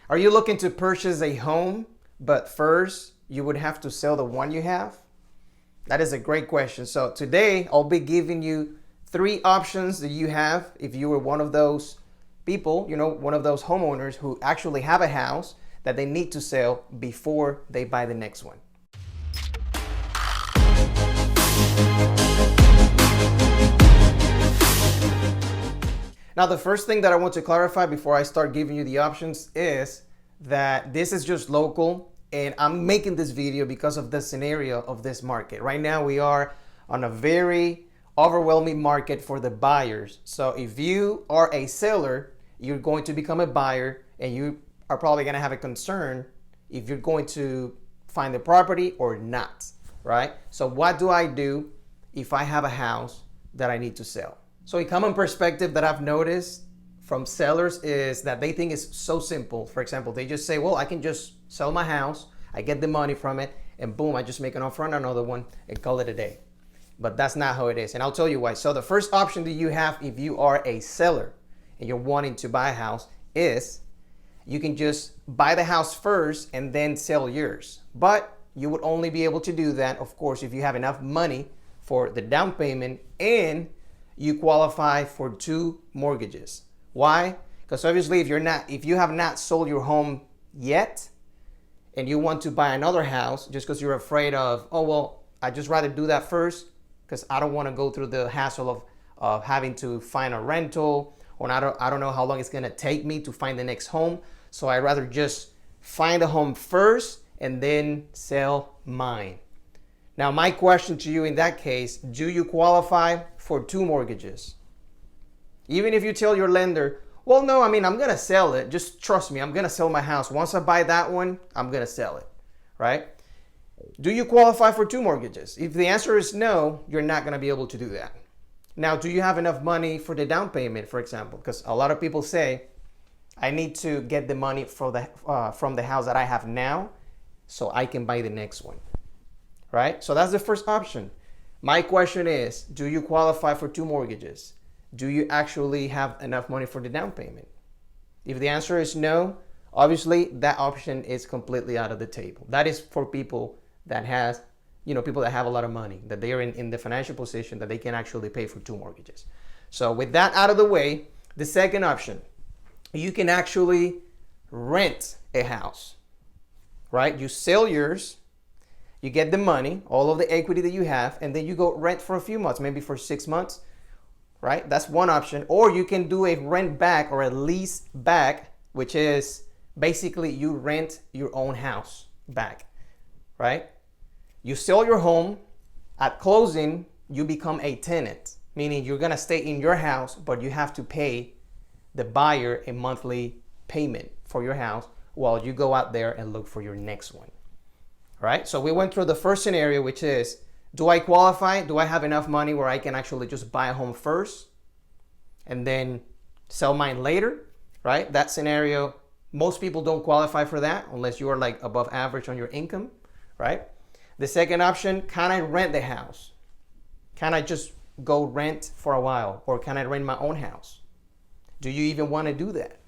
Are you looking to purchase a home, but first you would have to sell the one you have? That is a great question. So today I'll be giving you 3 options that you have if you were one of those people, one of those homeowners who actually have a house that they need to sell before they buy the next one. Now, the first thing that I want to clarify before I start giving you the options is that this is just local, and I'm making this video because of the scenario of this market. Right now, we are on a very overwhelming market for the buyers. So if you are a seller, you're going to become a buyer, and you are probably going to have a concern if you're going to find the property or not, right? So what do I do if I have a house that I need to sell? So a common perspective that I've noticed from sellers is that they think it's so simple. For example, they just say, well, I can just sell my house, I get the money from it, and boom, I just make an offer on another one and call it a day. But that's not how it is, and I'll tell you why. So the first option that you have if you are a seller and you're wanting to buy a house is you can just buy the house first and then sell yours. But you would only be able to do that, of course, if you have enough money for the down payment and you qualify for 2 mortgages. Why? Because obviously if you have not sold your home yet and you want to buy another house just because you're afraid of, oh, well, I'd just rather do that first because I don't want to go through the hassle of having to find a rental, or I don't know how long it's going to take me to find the next home. So I'd rather just find a home first and then sell mine. Now, my question to you in that case, do you qualify for 2 mortgages? Even if you tell your lender, well, no, I'm going to sell it. Just trust me, I'm going to sell my house. Once I buy that one, I'm going to sell it, right? Do you qualify for 2 mortgages? If the answer is no, you're not going to be able to do that. Now, do you have enough money for the down payment, for example? Because a lot of people say, I need to get the money from the house that I have now so I can buy the next one. Right? So that's the first option. My question is, do you qualify for 2 mortgages? Do you actually have enough money for the down payment? If the answer is no, obviously that option is completely out of the table. That is for people that have a lot of money, that they are in the financial position that they can actually pay for 2 mortgages. So with that out of the way, the second option, you can actually rent a house, right? You sell yours, you get the money, all of the equity that you have, and then you go rent for a few months, maybe for 6 months, right? That's one option. Or you can do a rent back or a lease back, which is basically you rent your own house back, right? You sell your home, at closing, you become a tenant, meaning you're gonna stay in your house, but you have to pay the buyer a monthly payment for your house while you go out there and look for your next one. Right? So we went through the first scenario, which is, do I qualify? Do I have enough money where I can actually just buy a home first and then sell mine later? Right? That scenario, most people don't qualify for that unless you are like above average on your income, right? The second option, can I rent the house? Can I just go rent for a while, or can I rent my own house? Do you even want to do that?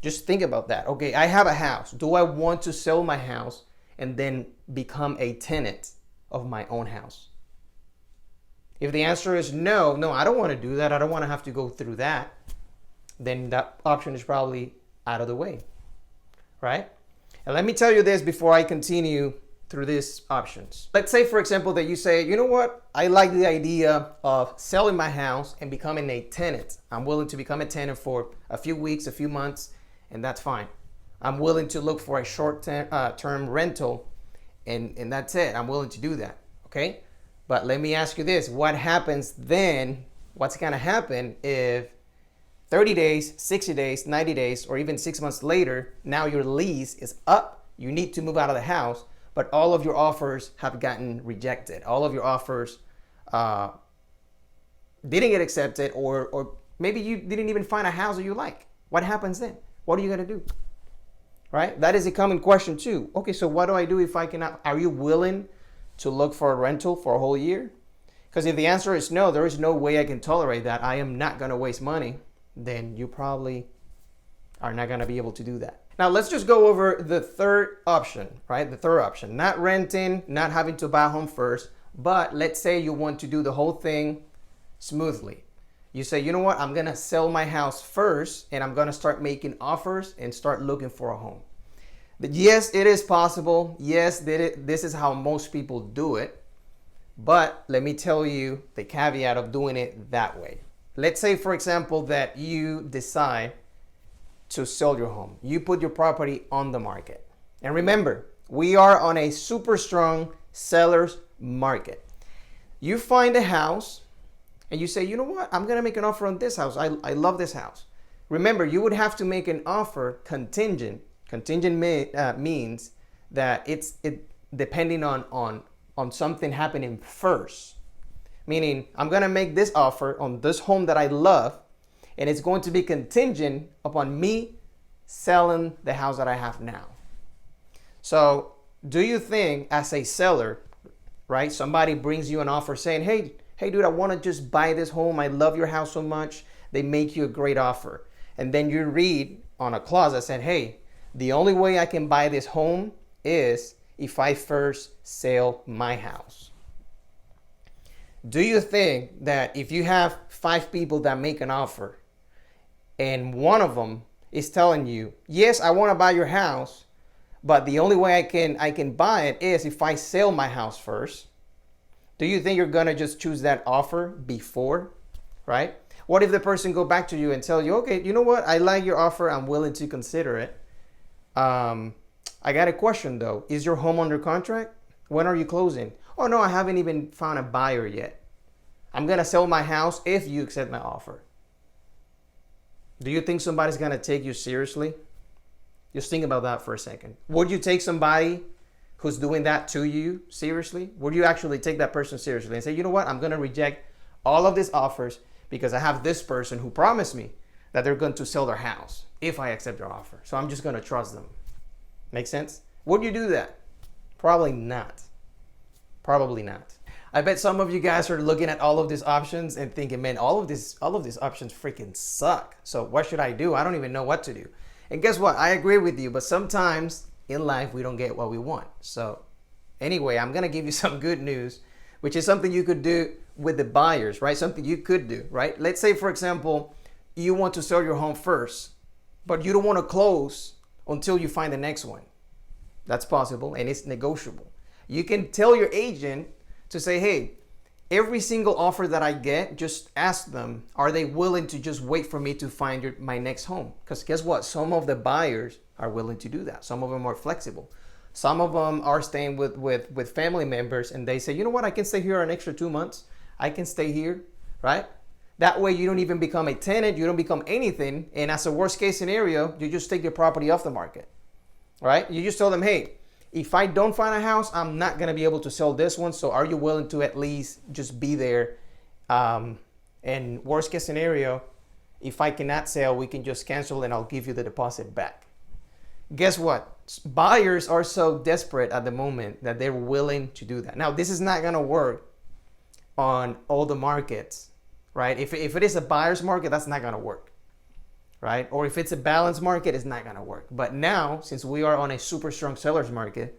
Just think about that. Okay, I have a house. Do I want to sell my house and then become a tenant of my own house? If the answer is no, I don't want to do that, I don't want to have to go through that, then that option is probably out of the way, right? And let me tell you this before I continue through these options. Let's say, for example, that you say, you know what? I like the idea of selling my house and becoming a tenant. I'm willing to become a tenant for a few weeks, a few months, and that's fine. I'm willing to look for a short-term rental, and that's it. I'm willing to do that, okay? But let me ask you this. What happens then? What's going to happen if 30 days, 60 days, 90 days, or even 6 months later, now your lease is up, you need to move out of the house, but all of your offers have gotten rejected. All of your offers didn't get accepted, or maybe you didn't even find a house that you like. What happens then? What are you going to do? Right? That is a common question too. Okay, so what do I do if I cannot? Are you willing to look for a rental for a whole year? Because if the answer is no, there is no way I can tolerate that, I am not going to waste money, then you probably are not going to be able to do that. Now let's just go over the third option, right? The third option, not renting, not having to buy a home first, but let's say you want to do the whole thing smoothly. You say, you know what, I'm gonna sell my house first and I'm gonna start making offers and start looking for a home. But yes, it is possible. Yes, this is how most people do it. But let me tell you the caveat of doing it that way. Let's say, for example, that you decide to sell your home. You put your property on the market. And remember, we are on a super strong seller's market. You find a house and you say, you know what, I'm gonna make an offer on this house. I love this house. Remember, you would have to make an offer contingent. Contingent means that it's depending on something happening first. Meaning, I'm gonna make this offer on this home that I love, and it's going to be contingent upon me selling the house that I have now. So, do you think as a seller, right, somebody brings you an offer saying, hey dude, I wanna just buy this home. I love your house so much. They make you a great offer. And then you read on a clause that said, hey, the only way I can buy this home is if I first sell my house. Do you think that if you have 5 people that make an offer and one of them is telling you, yes, I want to buy your house, but the only way I can buy it is if I sell my house first, do you think you're going to just choose that offer before, right? What if the person go back to you and tell you, okay, you know what? I like your offer. I'm willing to consider it. I got a question though. Is your home under contract? When are you closing? Oh no, I haven't even found a buyer yet. I'm going to sell my house if you accept my offer. Do you think somebody's going to take you seriously? Just think about that for a second. Would you take somebody who's doing that to you seriously? Would you actually take that person seriously and say, you know what, I'm going to reject all of these offers because I have this person who promised me that they're going to sell their house if I accept their offer. So I'm just going to trust them. Make sense? Would you do that? Probably not. Probably not. I bet some of you guys are looking at all of these options and thinking, man, all of these options freaking suck. So what should I do? I don't even know what to do. And guess what? I agree with you, but sometimes in life we don't get what we want. So anyway, I'm going to give you some good news, which is something you could do with the buyers, right? Something you could do, right? Let's say, for example, you want to sell your home first, but you don't want to close until you find the next one. That's possible and it's negotiable. You can tell your agent to say, hey, every single offer that I get, just ask them, are they willing to just wait for me to find my next home? Because guess what? Some of the buyers are willing to do that. Some of them are flexible. Some of them are staying with family members and they say, you know what? I can stay here an extra 2 months. I can stay here, right? That way you don't even become a tenant. You don't become anything. And as a worst case scenario, you just take your property off the market, right? You just tell them, hey, if I don't find a house, I'm not going to be able to sell this one. So are you willing to at least just be there? And worst case scenario, if I cannot sell, we can just cancel and I'll give you the deposit back. Guess what? Buyers are so desperate at the moment that they're willing to do that. Now, this is not going to work on all the markets, right? If it is a buyer's market, that's not going to work, right? Or if it's a balanced market, it's not going to work. But now, since we are on a super strong seller's market,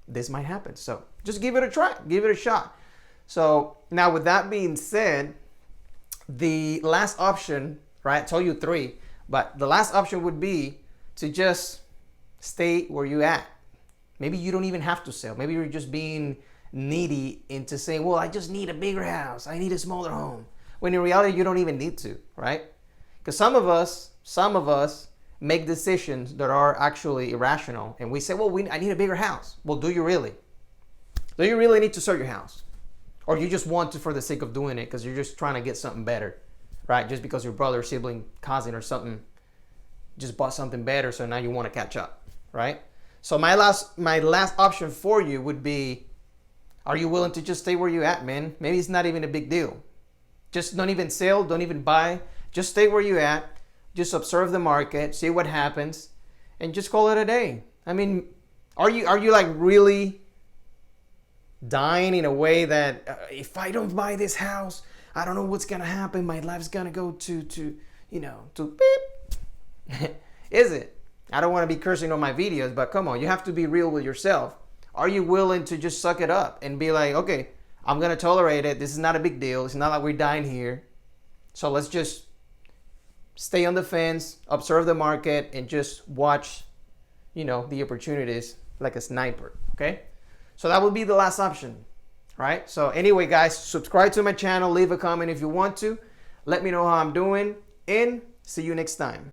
this might happen. So just give it a try, give it a shot. So now with that being said, the last option, right? I told you 3, but the last option would be to just stay where you at. Maybe you don't even have to sell. Maybe you're just being needy into saying, well, I just need a bigger house. I need a smaller home. When in reality, you don't even need to, right? Because some of us make decisions that are actually irrational. And we say, well, I need a bigger house. Well, do you really? Do you really need to sell your house? Or you just want to for the sake of doing it because you're just trying to get something better, right? Just because your brother, sibling, cousin, or something just bought something better, so now you want to catch up, right? So my last option for you would be, are you willing to just stay where you at, man? Maybe it's not even a big deal. Just don't even sell, don't even buy. Just stay where you at. Just observe the market, see what happens, and just call it a day. I mean, are you like really dying in a way that if I don't buy this house, I don't know what's gonna happen. My life's gonna go to beep. Is it? I don't want to be cursing on my videos, but come on, you have to be real with yourself. Are you willing to just suck it up and be like, okay, I'm going to tolerate it. This is not a big deal. It's not like we're dying here. So let's just stay on the fence, observe the market, and just watch, the opportunities like a sniper, okay? So that would be the last option, right? So anyway, guys, subscribe to my channel, leave a comment if you want to. Let me know how I'm doing, and see you next time.